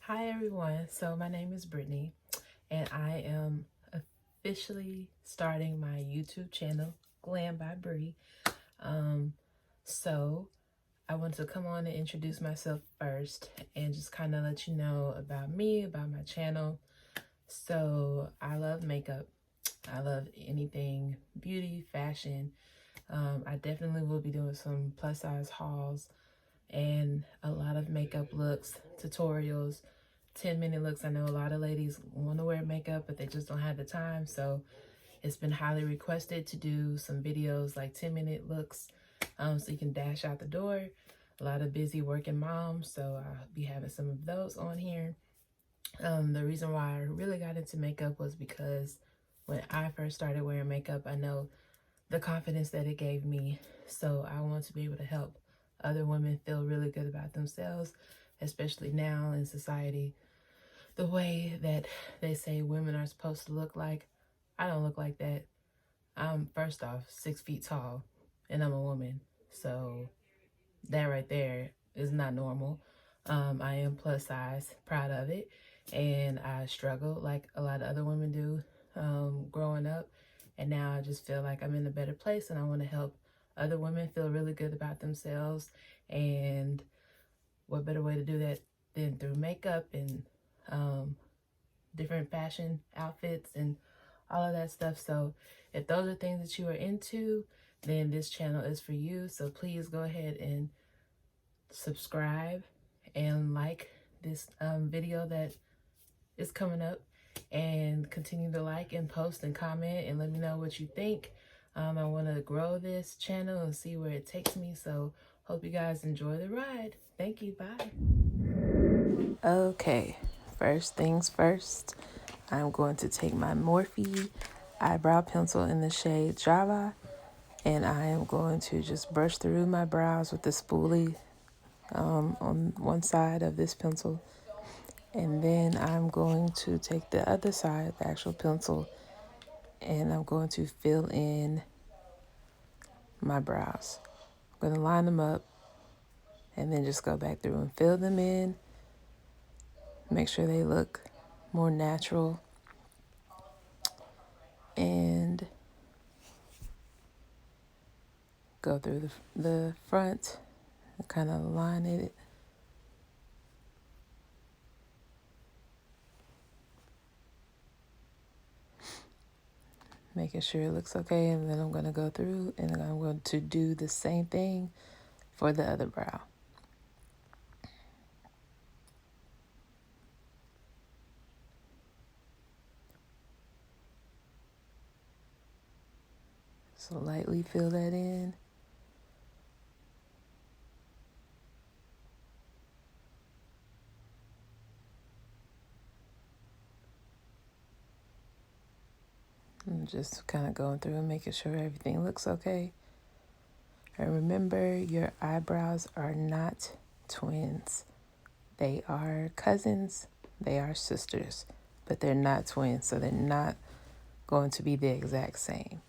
Hi everyone, so my name is Brittney and I am officially starting my YouTube channel, Glam by Brie. Um, so I want to come on and introduce myself first and just kind of let you know about me, about my channel. So I love makeup. I love anything beauty, fashion. I definitely will be doing some plus size hauls and a lot of makeup looks, tutorials, 10-minute looks. I know a lot of ladies want to wear makeup, but they just don't have the time. So it's been highly requested to do some videos like 10-minute looks so you can dash out the door. A lot of busy working moms, so I'll be having some of those on here. The reason why I really got into makeup was because when I first started wearing makeup, I know the confidence that it gave me. So I want to be able to help other women feel really good about themselves, especially now in society. The way that they say women are supposed to look like, I don't look like that. I'm first off 6 feet tall and I'm a woman. So that right there is not normal. I am plus size, proud of it. And I struggle like a lot of other women do growing up. And now I just feel like I'm in a better place and I want to help other women feel really good about themselves. And what better way to do that than through makeup and um, different fashion outfits and all of that stuff. So if those are things that you are into, then this channel is for you. So please go ahead and subscribe and like this video that is coming up, and continue to like and post and comment and let me know what you think. I want to grow this channel and see where it takes me. So hope you guys enjoy the ride. Thank you. Bye. Okay, first things first, I'm going to take my Morphe eyebrow pencil in the shade Java, and I am going to just brush through my brows with the spoolie on one side of this pencil. And then I'm going to take the other side, the actual pencil, and I'm going to fill in my brows. I'm going to line them up and then just go back through and fill them in. Make sure they look more natural. And go through the front and kind of line it. Making sure it looks okay. And then I'm going to go through and I'm going to do the same thing for the other brow. So lightly fill that in. And just kind of going through and making sure everything looks okay. And remember, your eyebrows are not twins. They are cousins, they are sisters, but they're not twins, so they're not going to be the exact same.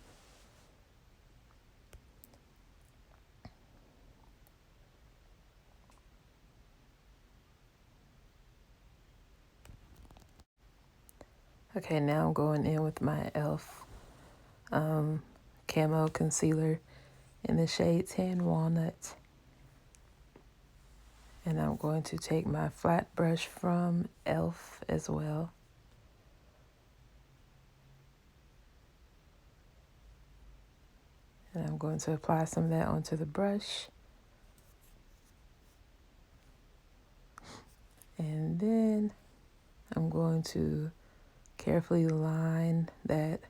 Okay, now I'm going in with my e.l.f. Camo concealer in the shade Tan Walnut. And I'm going to take my flat brush from e.l.f. as well. And I'm going to apply some of that onto the brush. And then I'm going to carefully line that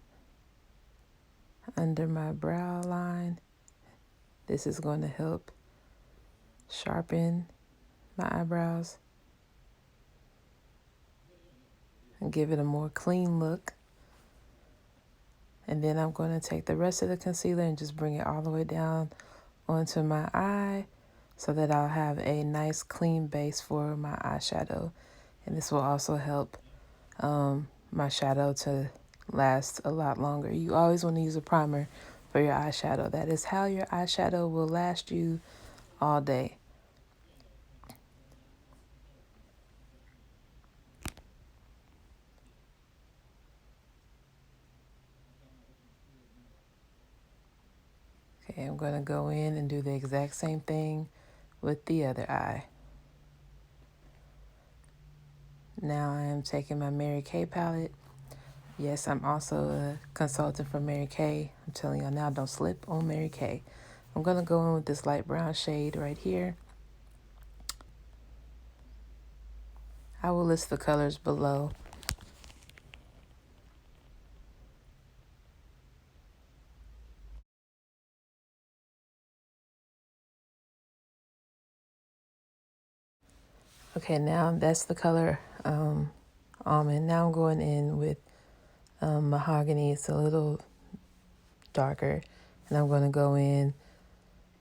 under my brow line. This is going to help sharpen my eyebrows and give it a more clean look. And then I'm going to take the rest of the concealer and just bring it all the way down onto my eye so that I'll have a nice clean base for my eyeshadow. And this will also help my shadow to last a lot longer. You always want to use a primer for your eyeshadow. That is how your eyeshadow will last you all day. Okay, I'm going to go in and do the exact same thing with the other eye. Now I am taking my Mary Kay palette. Yes, I'm also a consultant for Mary Kay. I'm telling y'all now, don't slip on Mary Kay. I'm going to go in with this light brown shade right here. I will list the colors below. Okay, now that's the color almond. Now I'm going in with mahogany. It's a little darker. And I'm going to go in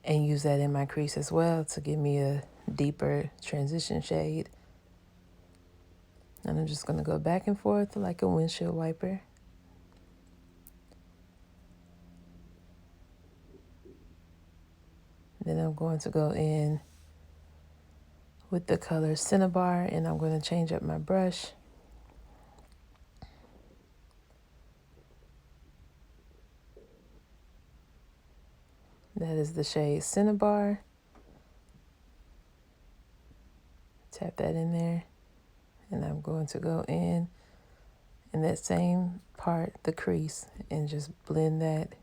and use that in my crease as well to give me a deeper transition shade. And I'm just going to go back and forth like a windshield wiper. Then I'm going to go in with the color Cinnabar, and I'm going to change up my brush. That is the shade Cinnabar. Tap that in there. And I'm going to go in that same part, the crease, and just blend that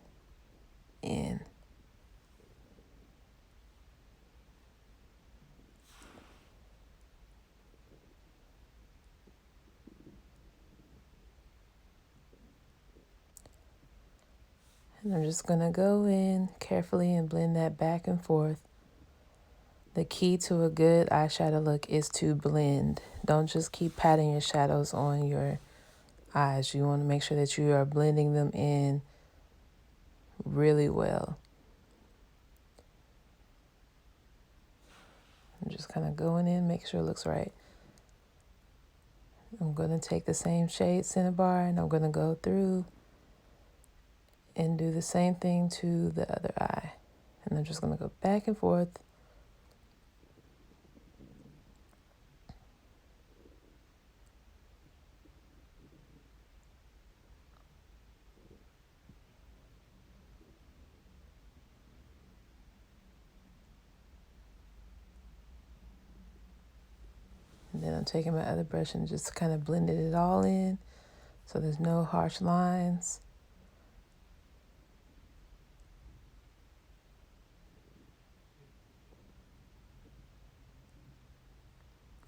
in. And I'm just going to go in carefully and blend that back and forth. The key to a good eyeshadow look is to blend. Don't just keep patting your shadows on your eyes. You want to make sure that you are blending them in really well. I'm just kind of going in, make sure it looks right. I'm going to take the same shade Cinnabar and I'm going to go through and do the same thing to the other eye. And I'm just going to go back and forth. And then I'm taking my other brush and just kind of blending it all in so there's no harsh lines.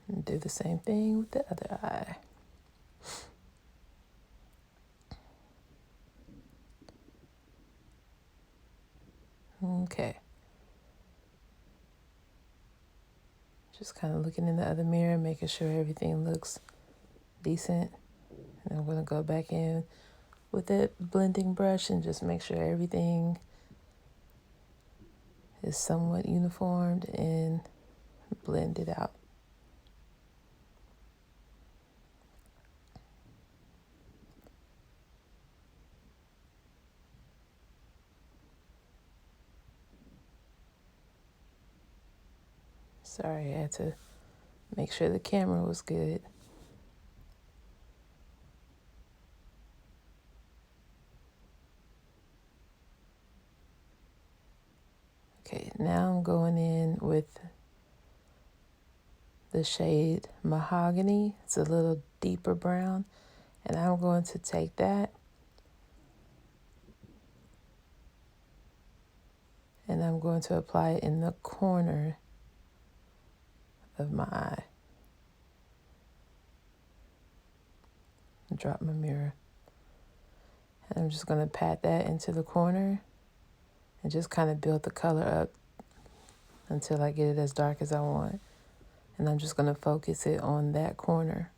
And do the same thing with the other eye. Okay. Just kind of looking in the other mirror, making sure everything looks decent. And I'm going to go back in with that blending brush and just make sure everything is somewhat uniformed and blend it out. Sorry, I had to make sure the camera was good. Okay, now I'm going in with the shade Mahogany. It's a little deeper brown. And I'm going to take that and I'm going to apply it in the corner of my eye. Drop my mirror. And I'm just going to pat that into the corner and just kind of build the color up until I get it as dark as I want. And I'm just going to focus it on that corner,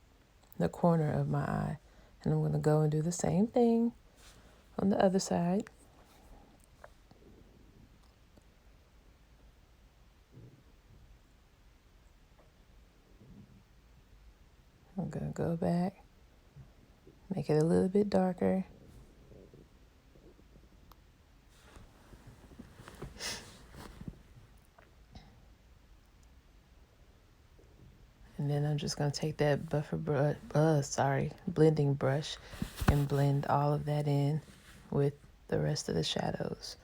the corner of my eye. And I'm going to go and do the same thing on the other side. I'm going to go back, make it a little bit darker. And then I'm just going to take that blending brush and blend all of that in with the rest of the shadows.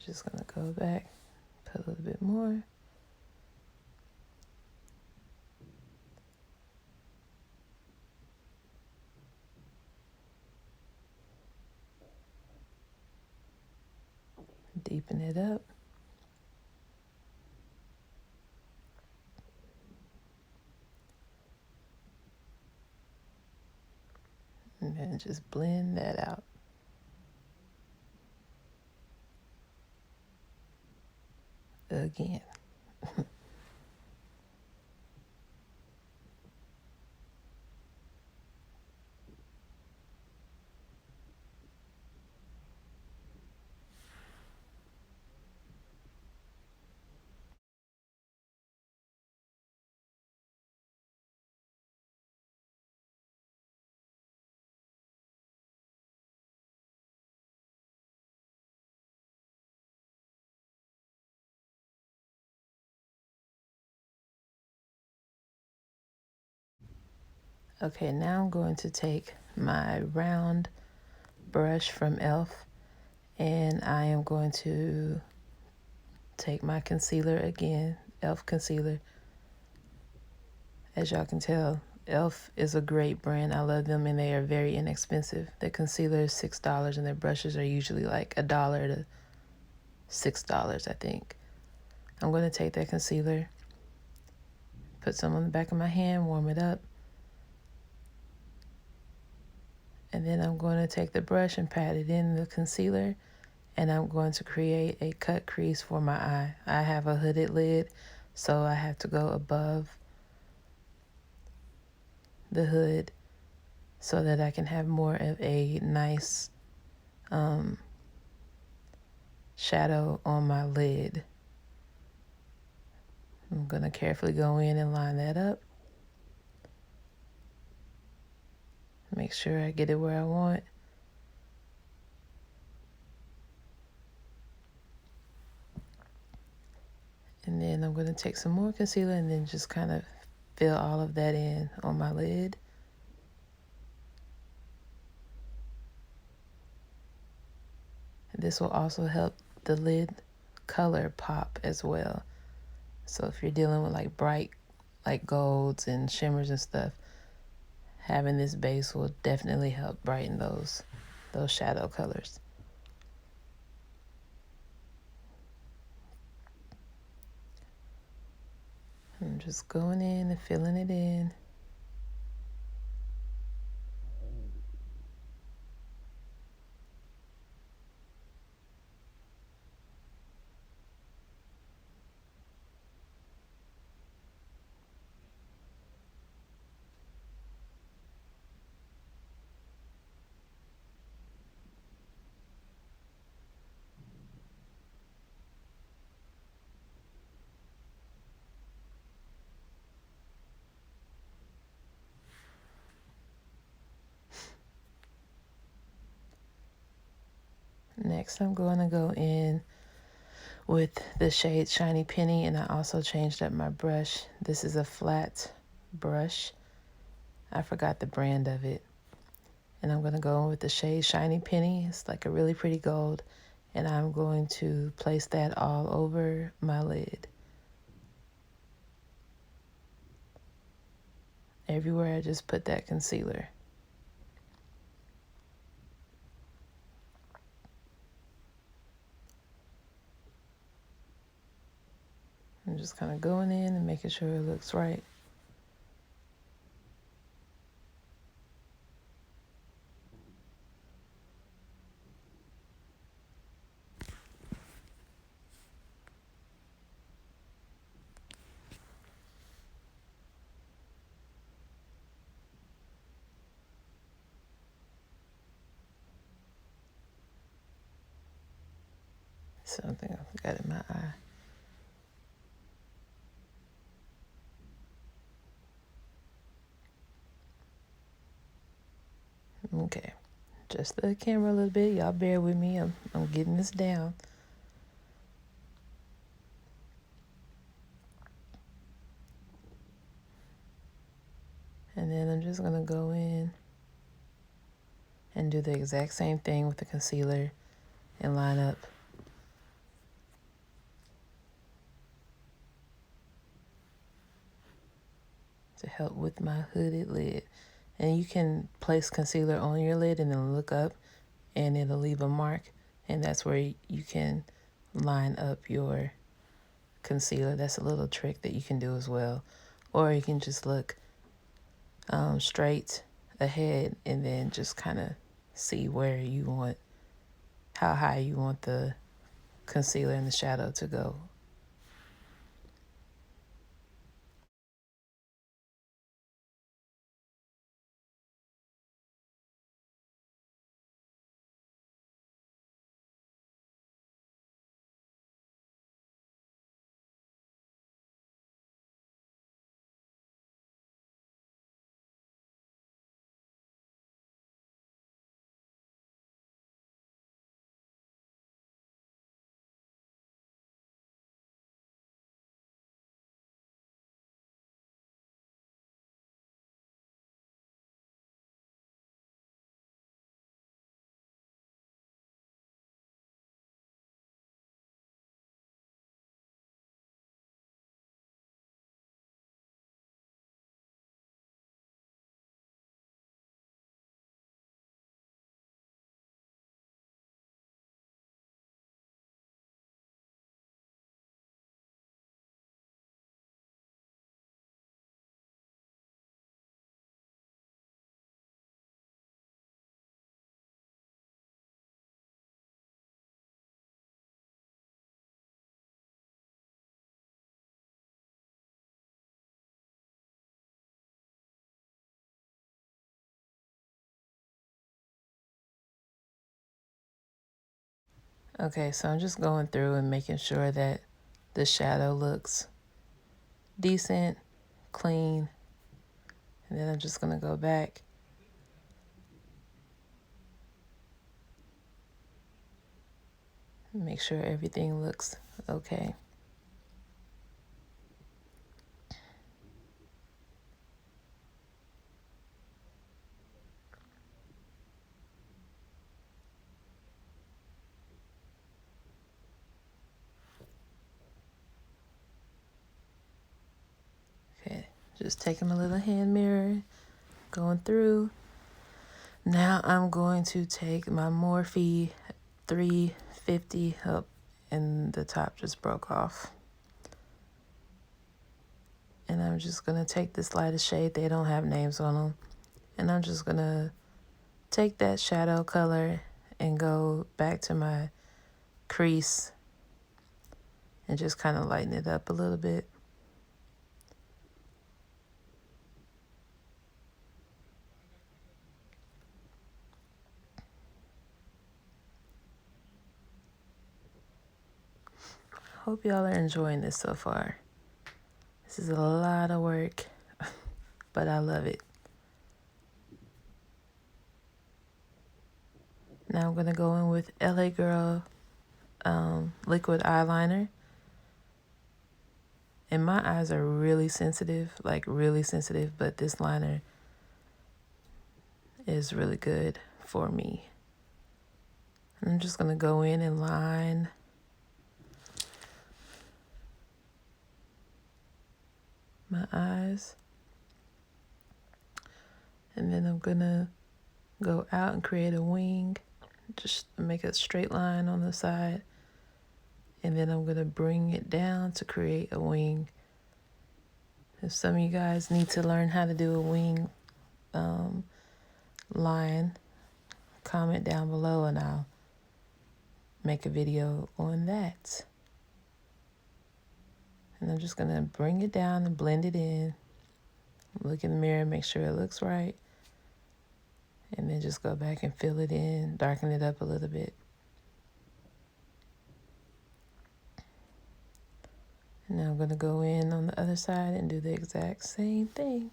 Just gonna go back, put a little bit more. Deepen it up. And then just blend that out. Again. Okay, now I'm going to take my round brush from e.l.f. and I am going to take my concealer again, e.l.f. concealer. As y'all can tell, e.l.f. is a great brand. I love them and they are very inexpensive. Their concealer is $6 and their brushes are usually like $1 to $6, I think. I'm going to take that concealer, put some on the back of my hand, warm it up. And then I'm going to take the brush and pat it in the concealer. And I'm going to create a cut crease for my eye. I have a hooded lid, so I have to go above the hood so that I can have more of a nice shadow on my lid. I'm going to carefully go in and line that up. Make sure I get it where I want. And then I'm going to take some more concealer and then just kind of fill all of that in on my lid. This will also help the lid color pop as well. So if you're dealing with like bright, like golds and shimmers and stuff, having this base will definitely help brighten those shadow colors. I'm just going in and filling it in. Next, I'm going to go in with the shade Shiny Penny, and I also changed up my brush. This is a flat brush. I forgot the brand of it. And I'm going to go in with the shade Shiny Penny. It's like a really pretty gold. And I'm going to place that all over my lid. Everywhere I just put that concealer. I'm just kind of going in and making sure it looks right. Something I forgot in my eye. Okay, just the camera a little bit. Y'all bear with me. I'm getting this down. And then I'm just going to go in and do the exact same thing with the concealer and line up to help with my hooded lid. And you can place concealer on your lid and then look up and it'll leave a mark. And that's where you can line up your concealer. That's a little trick that you can do as well. Or you can just look straight ahead and then just kind of see where you want, how high you want the concealer and the shadow to go. Okay, so I'm just going through and making sure that the shadow looks decent, clean, and then I'm just going to go back and make sure everything looks okay. Okay, just taking my little hand mirror, going through. Now I'm going to take my Morphe 350 up, and the top just broke off. And I'm just going to take this lightest shade. They don't have names on them. And I'm just going to take that shadow color and go back to my crease and just kind of lighten it up a little bit. Hope y'all are enjoying this so far. This is a lot of work, but I love it. Now I'm going to go in with LA Girl liquid eyeliner. And my eyes are really sensitive, like really sensitive, but this liner is really good for me. I'm just going to go in and line my eyes. And then I'm going to go out and create a wing. Just make a straight line on the side. And then I'm going to bring it down to create a wing. If some of you guys need to learn how to do a wing line, comment down below and I'll make a video on that. And I'm just going to bring it down and blend it in. Look in the mirror, make sure it looks right. And then just go back and fill it in, darken it up a little bit. And now I'm going to go in on the other side and do the exact same thing.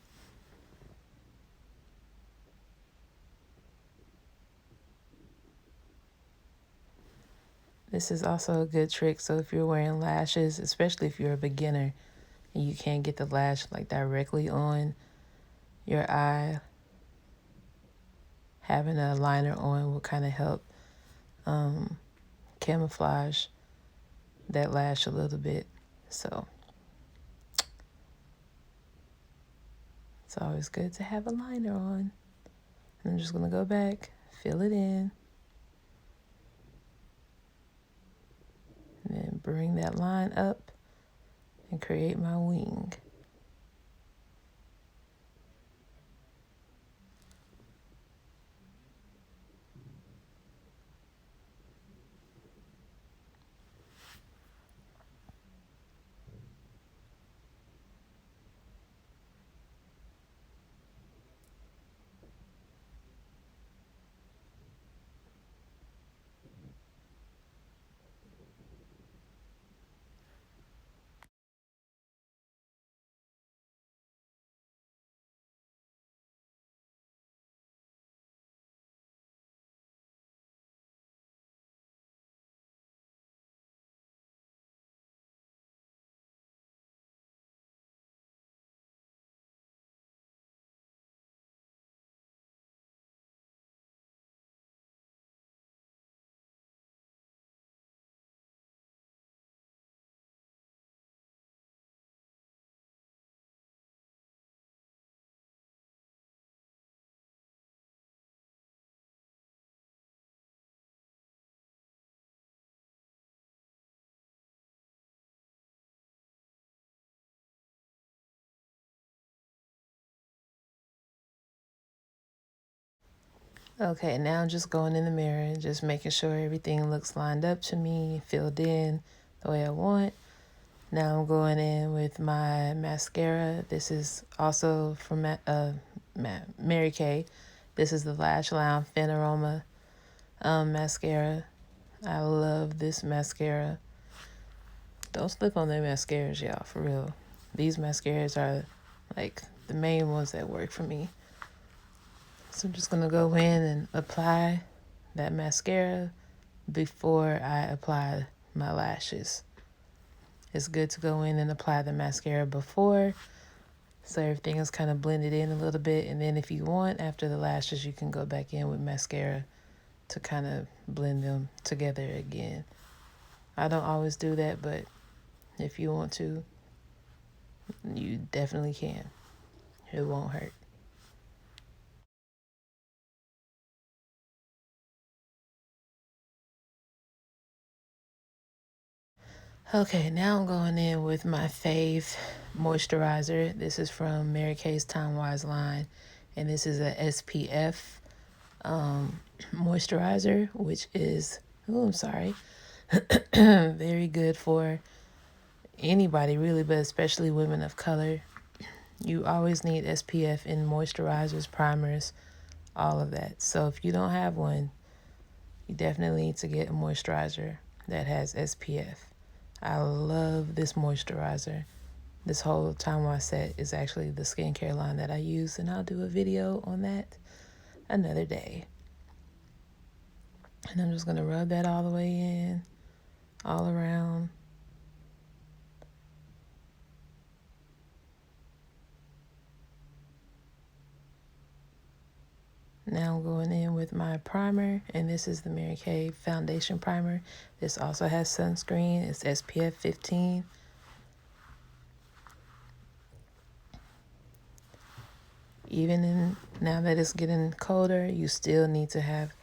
This is also a good trick. So if you're wearing lashes, especially if you're a beginner and you can't get the lash like directly on your eye, having a liner on will kind of help camouflage that lash a little bit. So It's always good to have a liner on. And I'm just going to go back, fill it in, and then bring that line up and create my wing. Okay, now I'm just going in the mirror and just making sure everything looks lined up to me, filled in the way I want. Now I'm going in with my mascara. This is also from Mary Kay. This is the Lash Lounge Fin Aroma mascara. I love this mascara. Don't slip on their mascaras, y'all, for real. These mascaras are like the main ones that work for me. So I'm just going to go in and apply that mascara before I apply my lashes. It's good to go in and apply the mascara before, so everything is kind of blended in a little bit. And then if you want, after the lashes, you can go back in with mascara to kind of blend them together again. I don't always do that, but if you want to, you definitely can. It won't hurt. Okay, now I'm going in with my fave moisturizer. This is from Mary Kay's Time Wise line, and this is a SPF moisturizer, which is, very good for anybody really, but especially women of color. You always need SPF in moisturizers, primers, all of that. So if you don't have one, you definitely need to get a moisturizer that has SPF. I love this moisturizer. This whole Time Wise set is actually the skincare line that I use, and I'll do a video on that another day. And I'm just going to rub that all the way in, all around. Now I'm going in with my primer, and this is the Mary Kay Foundation Primer. This also has sunscreen. It's SPF 15. Now that it's getting colder, you still need to have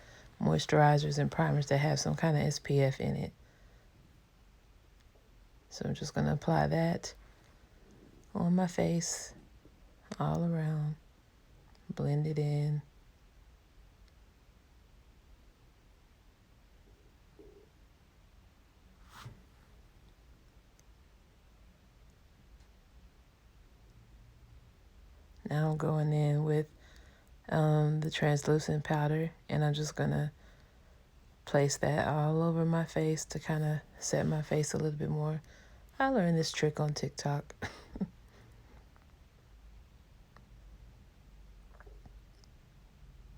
moisturizers and primers that have some kind of SPF in it. So I'm just going to apply that on my face, all around, blend it in. Now I'm going in with the translucent powder, and I'm just going to place that all over my face to kind of set my face a little bit more. I learned this trick on TikTok.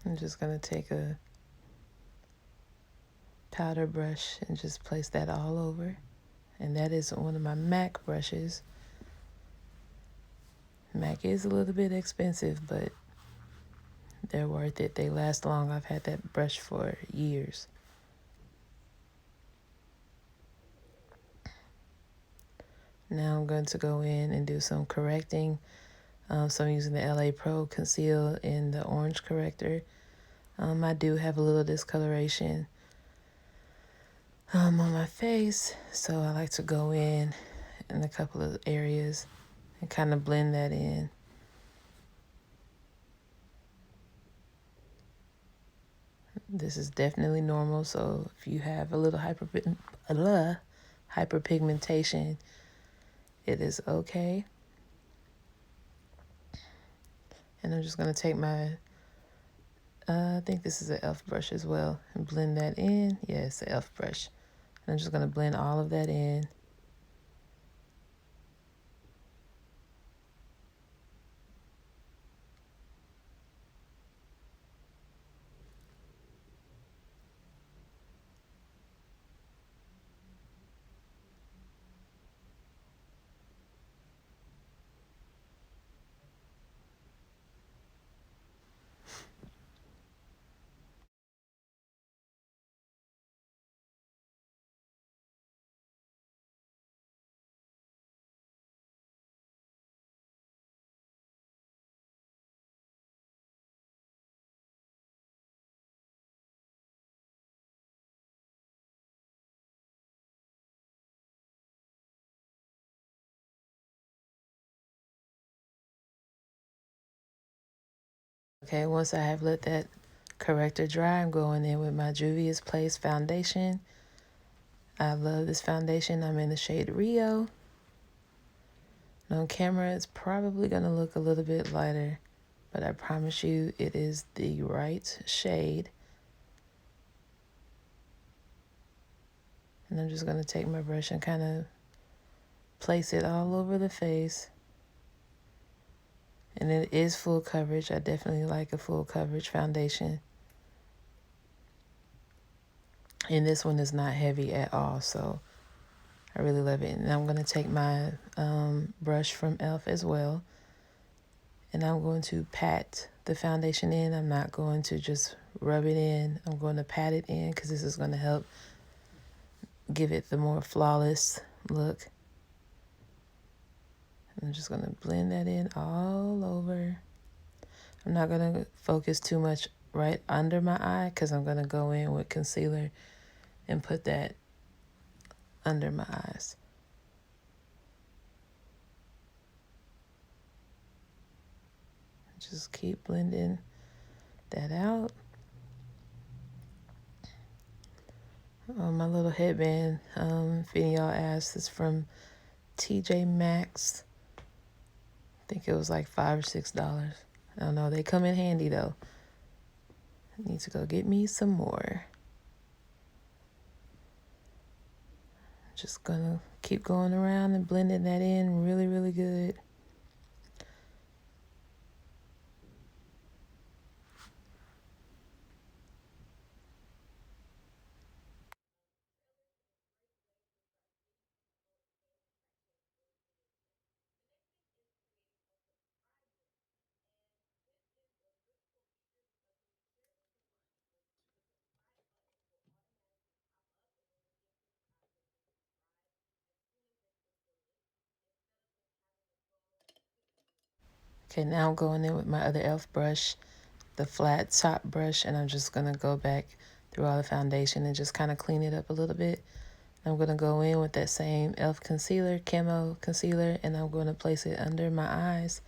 I'm just going to take a powder brush and just place that all over. And that is one of my MAC brushes. MAC is a little bit expensive, but they're worth it. They last long. I've had that brush for years. Now I'm going to go in and do some correcting So I'm using the LA Pro Conceal in the orange corrector. I do have a little discoloration on my face, so I like to go in a couple of areas and kind of blend that in. This is definitely normal, so if you have a little hyperpigmentation, it is okay. And I'm just going to take my, I think this is an e.l.f. brush as well, and blend that in. Yeah, it's the e.l.f. brush. And I'm just going to blend all of that in. Okay, once I have let that corrector dry, I'm going in with my Juvia's Place foundation. I love this foundation. I'm in the shade Rio. And on camera, it's probably going to look a little bit lighter, but I promise you it is the right shade. And I'm just going to take my brush and kind of place it all over the face. And it is full coverage. I definitely like a full coverage foundation. And this one is not heavy at all, so I really love it. And I'm going to take my brush from e.l.f. as well. And I'm going to pat the foundation in. I'm not going to just rub it in. I'm going to pat it in because this is going to help give it the more flawless look. I'm just going to blend that in all over. I'm not going to focus too much right under my eye because I'm going to go in with concealer and put that under my eyes. Just keep blending that out. My little headband, if any of y'all asked, is from TJ Maxx. I think it was like $5 or $6. I don't know. They come in handy though. I need to go get me some more. Just gonna keep going around and blending that in really, really good. Okay, now I'm going in with my other e.l.f. brush, the flat top brush, and I'm just gonna go back through all the foundation and just kind of clean it up a little bit. I'm gonna go in with that same e.l.f. concealer, camo concealer, and I'm gonna place it under my eyes.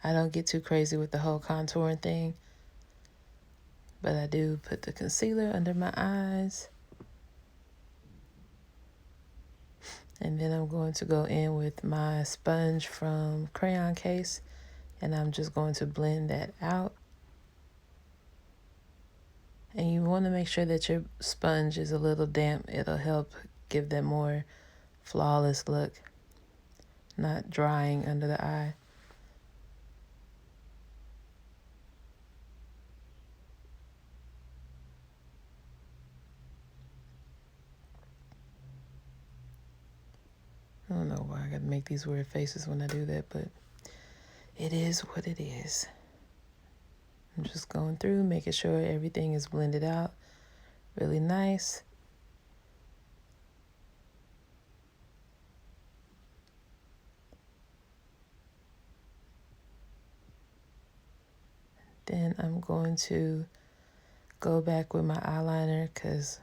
I don't get too crazy with the whole contouring thing, but I do put the concealer under my eyes. And then I'm going to go in with my sponge from Crayon Case, and I'm just going to blend that out. And you want to make sure that your sponge is a little damp. It'll help give that more flawless look, not drying under the eye. I don't know why I gotta make these weird faces when I do that, but it is what it is. I'm just going through, making sure everything is blended out really nice. Then I'm going to go back with my eyeliner because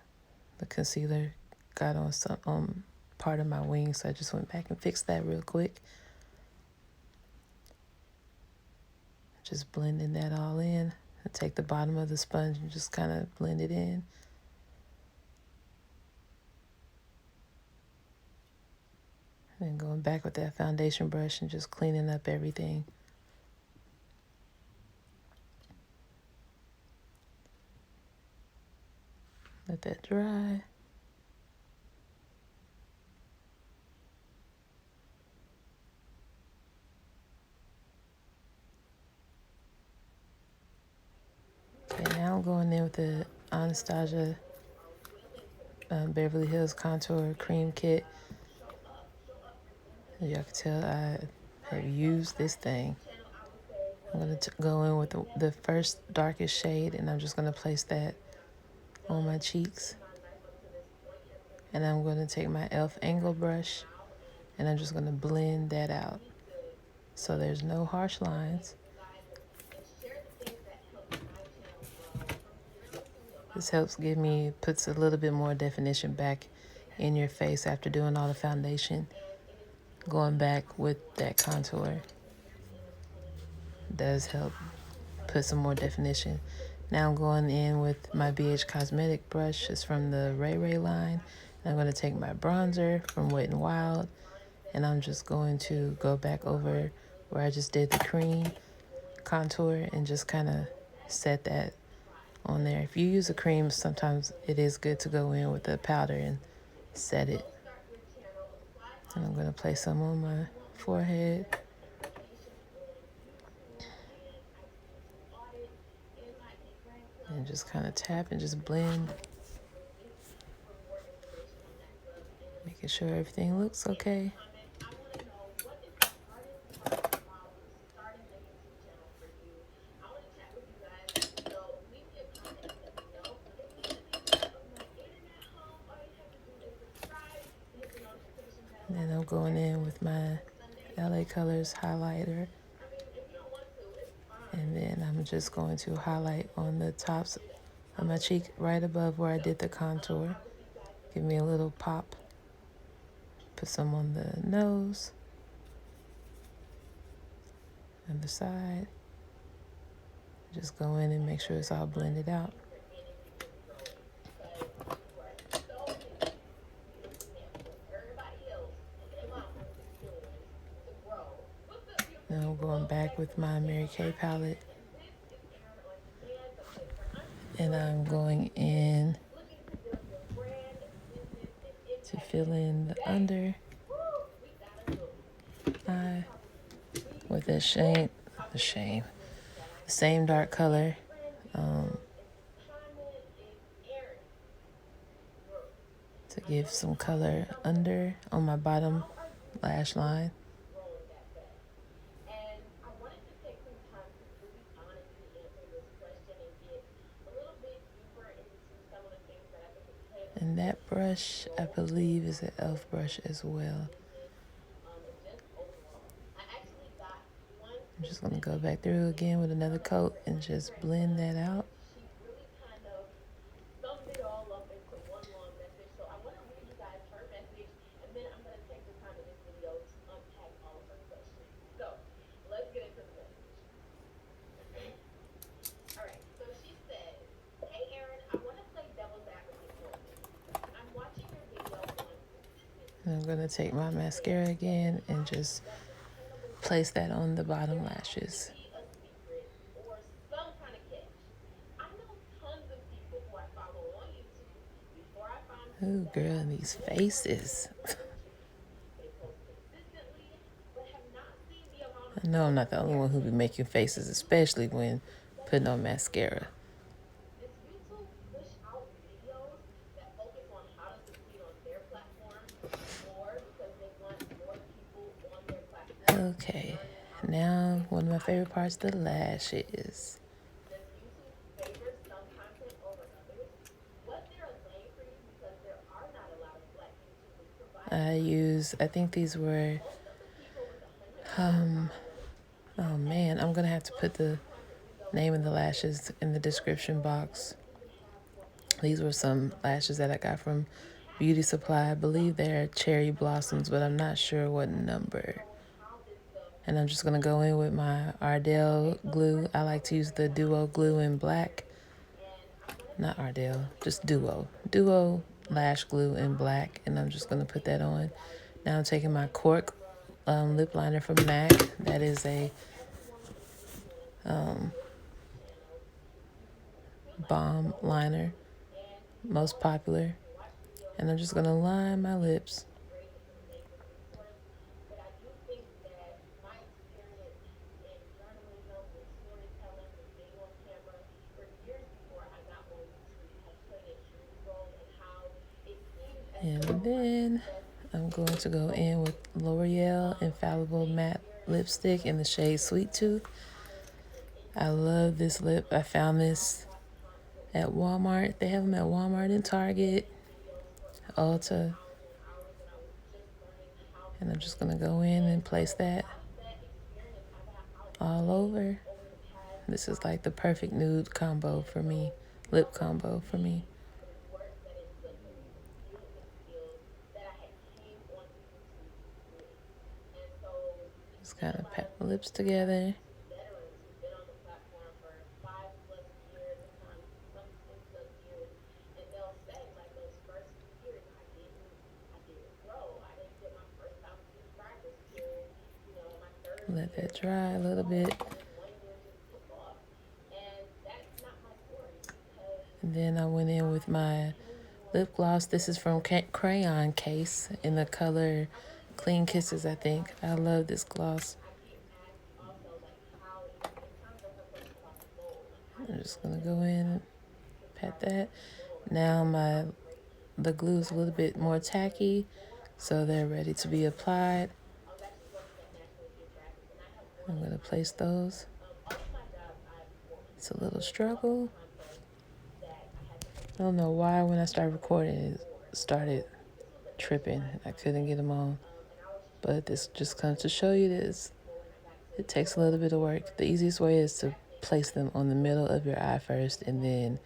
the concealer got on some part of my wing, so I just went back and fixed that real quick. Just blending that all in. I take the bottom of the sponge and just kind of blend it in. And going back with that foundation brush and just cleaning up everything. Let that dry. Okay, now I'm going in with the Anastasia Beverly Hills Contour Cream Kit. As y'all can tell, I have used this thing. I'm going to go in with the first darkest shade, and I'm just going to place that on my cheeks. And I'm going to take my e.l.f. angle brush, and I'm just going to blend that out so there's no harsh lines. This helps puts a little bit more definition back in your face after doing all the foundation. Going back with that contour does help put some more definition. Now I'm going in with my BH Cosmetic brush. It's from the Ray Ray line. And I'm going to take my bronzer from Wet n Wild, and I'm just going to go back over where I just did the cream contour and just kind of set that on there. If you use a cream, sometimes it is good to go in with the powder and set it. And I'm going to place some on my forehead. And just kind of tap and just blend. Making sure everything looks okay. And then I'm going in with my LA Colors highlighter. And then I'm just going to highlight on the tops of my cheek right above where I did the contour. Give me a little pop. Put some on the nose. On the side. Just go in and make sure it's all blended out. Now I'm going back with my Mary Kay palette. And I'm going in to fill in the under eye with the same dark color. To give some color under on my bottom lash line. And that brush, I believe, is an e.l.f. brush as well. I'm just going to go back through again with another coat and just blend that out. And I'm going to take my mascara again and just place that on the bottom lashes. Ooh, girl, these faces. I know I'm not the only one who be making faces, especially when putting on mascara. Okay, now one of my favorite parts, the lashes. I think these were, oh man, I'm going to have to put the name of the lashes in the description box. These were some lashes that I got from Beauty Supply. I believe they're cherry blossoms, but I'm not sure what number. And I'm just going to go in with my Ardell glue. I like to use the Duo glue in black. Not Ardell, just Duo. Duo lash glue in black. And I'm just going to put that on. Now I'm taking my Cork lip liner from MAC. That is a balm liner, most popular. And I'm just going to line my lips. And then I'm going to go in with L'Oreal Infallible Matte Lipstick in the shade Sweet Tooth. I love this lip. I found this at Walmart. They have them at Walmart and Target, Ulta. And I'm just going to go in and place that all over. This is like the perfect nude combo for me, lip combo for me. Just kind of pat my lips together. Let that dry a little bit. And then I went in with my lip gloss. This is from Crayon Case in the color Clean Kisses, I think. I love this gloss. I'm just going to go in and pat that. Now the glue is a little bit more tacky, so they're ready to be applied. I'm going to place those. It's a little struggle. I don't know why when I started recording it started tripping. I couldn't get them on. But this just comes to show you this. It takes a little bit of work. The easiest way is to place them on the middle of your eye first and then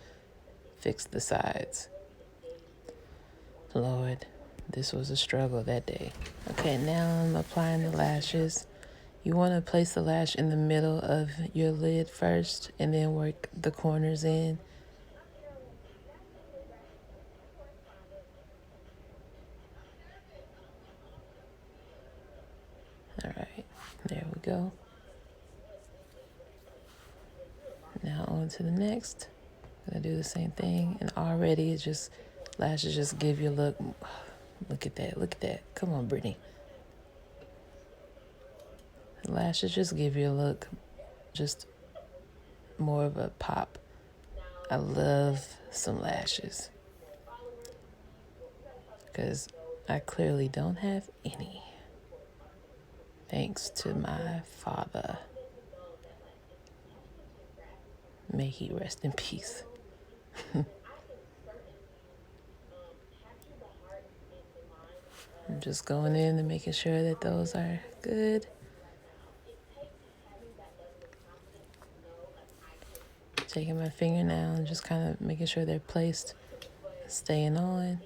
fix the sides. Lord, this was a struggle that day. Okay, now I'm applying the lashes. You want to place the lash in the middle of your lid first and then work the corners in. All right, there we go. Now on to the next. I'm gonna do the same thing, and already it's just lashes just give you a look. Look at that, look at that. Come on, Brittney. Lashes just give you a look, just more of a pop. I love some lashes because I clearly don't have any. Thanks to my father. May he rest in peace. I'm just going in and making sure that those are good. Taking my finger now and just kind of making sure they're placed, staying on.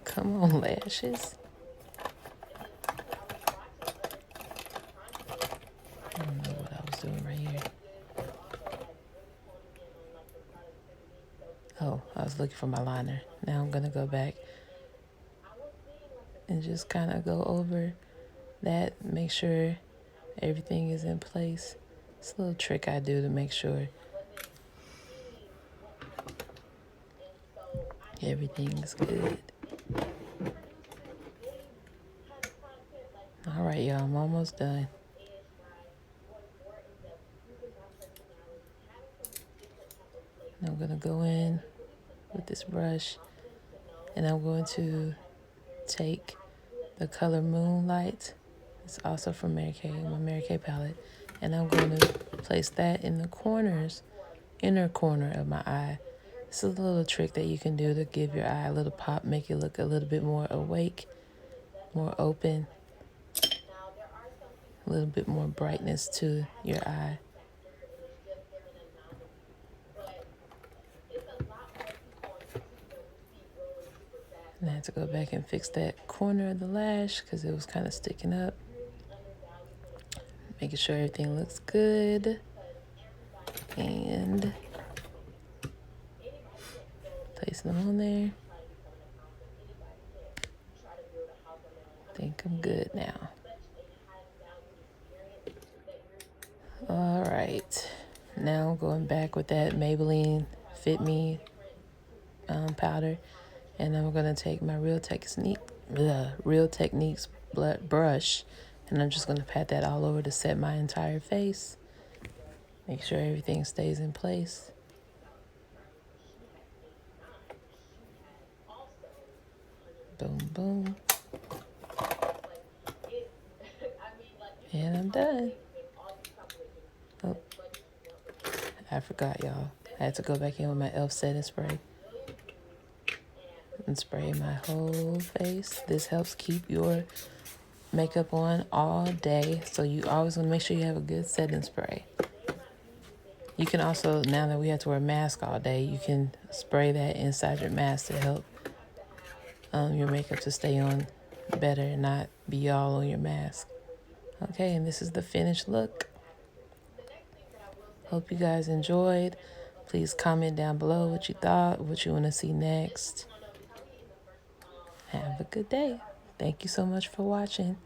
Come on, lashes. I don't know what I was doing right here. Oh, I was looking for my liner. Now I'm going to go back and just kind of go over that, make sure everything is in place. It's a little trick I do to make sure everything is good. All right, y'all, I'm almost done. I'm going to go in with this brush, and I'm going to take the color Moonlight. It's also from Mary Kay, my Mary Kay palette. And I'm going to place that in the corners, inner corner of my eye. It's a little trick that you can do to give your eye a little pop, make it look a little bit more awake, more open. a little bit more brightness to your eye. And I had to go back and fix that corner of the lash because it was kind of sticking up. Making sure everything looks good. And placing them on there. I think I'm good now. All right. Now I'm going back with that Maybelline Fit Me powder. And I'm going to take my Real Techniques brush. And I'm just going to pat that all over to set my entire face. Make sure everything stays in place. Boom, boom. And I'm done. Oh, I forgot, y'all. I had to go back in with my e.l.f. setting spray and spray my whole face. This helps keep your makeup on all day, so you always want to make sure you have a good setting spray. You can also, now that we have to wear a mask all day, you can spray that inside your mask to help your makeup to stay on better and not be all on your mask. Okay, and this is the finished look. Hope you guys enjoyed. Please comment down below what you thought, what you want to see next. Have a good day. Thank you so much for watching.